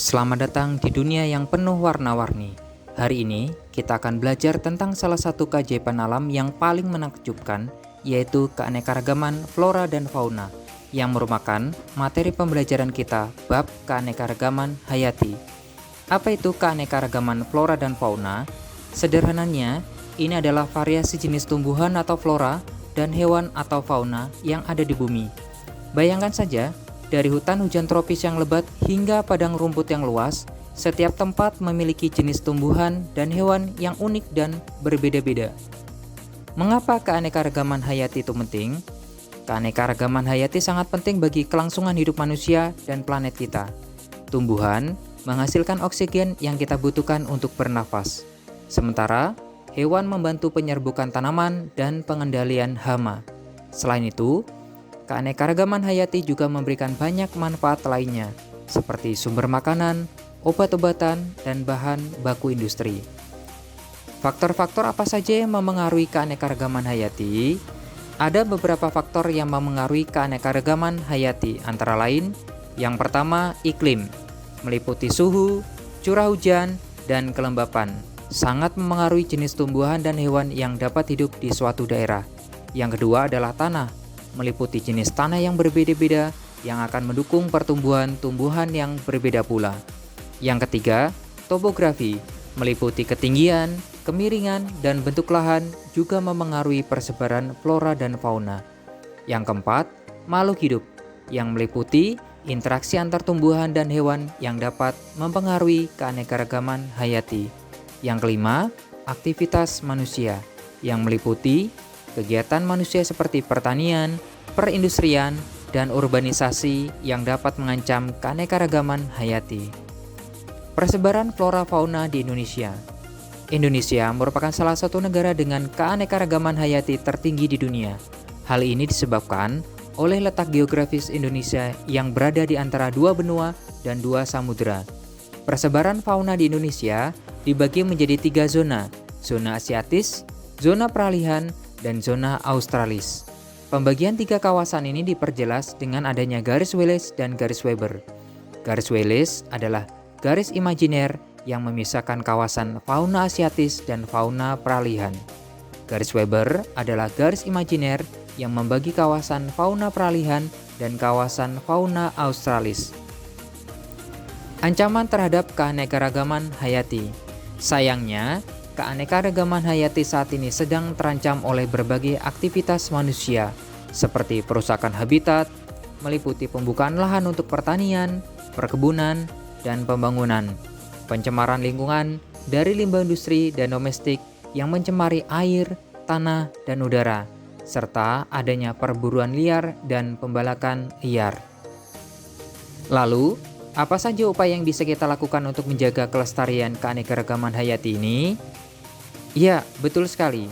Selamat datang di dunia yang penuh warna-warni. Hari ini kita akan belajar tentang salah satu keajaiban alam yang paling menakjubkan, yaitu keanekaragaman flora dan fauna, yang merupakan materi pembelajaran kita bab keanekaragaman hayati. Apa itu keanekaragaman flora dan fauna? Sederhananya, ini adalah variasi jenis tumbuhan atau flora dan hewan atau fauna yang ada di bumi. Bayangkan saja, dari hutan hujan tropis yang lebat hingga padang rumput yang luas, setiap tempat memiliki jenis tumbuhan dan hewan yang unik dan berbeda-beda. Mengapa keanekaragaman hayati itu penting? Keanekaragaman hayati sangat penting bagi kelangsungan hidup manusia dan planet kita. Tumbuhan menghasilkan oksigen yang kita butuhkan untuk bernafas. Sementara, hewan membantu penyerbukan tanaman dan pengendalian hama. Selain itu, keanekaragaman hayati juga memberikan banyak manfaat lainnya, seperti sumber makanan, obat-obatan, dan bahan baku industri. Faktor-faktor apa saja yang memengaruhi keanekaragaman hayati? Ada beberapa faktor yang memengaruhi keanekaragaman hayati, antara lain, yang pertama, iklim, meliputi suhu, curah hujan, dan kelembapan, sangat memengaruhi jenis tumbuhan dan hewan yang dapat hidup di suatu daerah. Yang kedua adalah tanah, meliputi jenis tanah yang berbeda-beda yang akan mendukung pertumbuhan tumbuhan yang berbeda pula. Yang ketiga, topografi, meliputi ketinggian, kemiringan, dan bentuk lahan juga memengaruhi persebaran flora dan fauna. Yang keempat, makhluk hidup, yang meliputi interaksi antar tumbuhan dan hewan yang dapat mempengaruhi keanekaragaman hayati. Yang kelima, aktivitas manusia, yang meliputi kegiatan manusia seperti pertanian, perindustrian, dan urbanisasi yang dapat mengancam keanekaragaman hayati. Persebaran flora fauna di Indonesia. Indonesia merupakan salah satu negara dengan keanekaragaman hayati tertinggi di dunia. Hal ini disebabkan oleh letak geografis Indonesia yang berada di antara dua benua dan dua samudera. Persebaran fauna di Indonesia dibagi menjadi tiga zona: zona Asiatis, zona peralihan, dan zona Australis. Pembagian tiga kawasan ini diperjelas dengan adanya garis Wallace dan garis Weber. Garis Wallace adalah garis imajiner yang memisahkan kawasan fauna Asiatis dan fauna peralihan. Garis Weber adalah garis imajiner yang membagi kawasan fauna peralihan dan kawasan fauna Australis. Ancaman terhadap keanekaragaman hayati. Sayangnya, keanekaragaman hayati saat ini sedang terancam oleh berbagai aktivitas manusia, seperti perusakan habitat, meliputi pembukaan lahan untuk pertanian, perkebunan, dan pembangunan, pencemaran lingkungan dari limbah industri dan domestik yang mencemari air, tanah, dan udara, serta adanya perburuan liar dan pembalakan liar. Lalu, apa saja upaya yang bisa kita lakukan untuk menjaga kelestarian keanekaragaman hayati ini? Ya, betul sekali.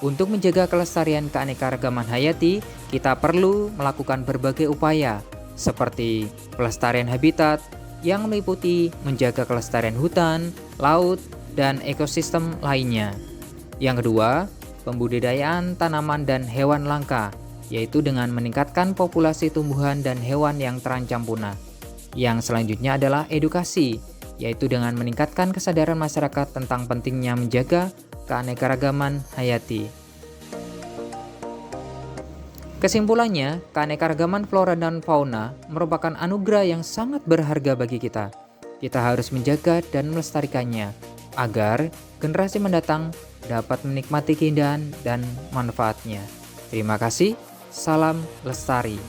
Untuk menjaga kelestarian keanekaragaman hayati, kita perlu melakukan berbagai upaya, seperti pelestarian habitat yang meliputi menjaga kelestarian hutan, laut, dan ekosistem lainnya. Yang kedua, pembudidayaan tanaman dan hewan langka, yaitu dengan meningkatkan populasi tumbuhan dan hewan yang terancam punah. Yang selanjutnya adalah edukasi, yaitu dengan meningkatkan kesadaran masyarakat tentang pentingnya menjaga keanekaragaman hayati. Kesimpulannya, keanekaragaman flora dan fauna merupakan anugerah yang sangat berharga bagi kita. Kita harus menjaga dan melestarikannya, agar generasi mendatang dapat menikmati keindahan dan manfaatnya. Terima kasih, salam lestari.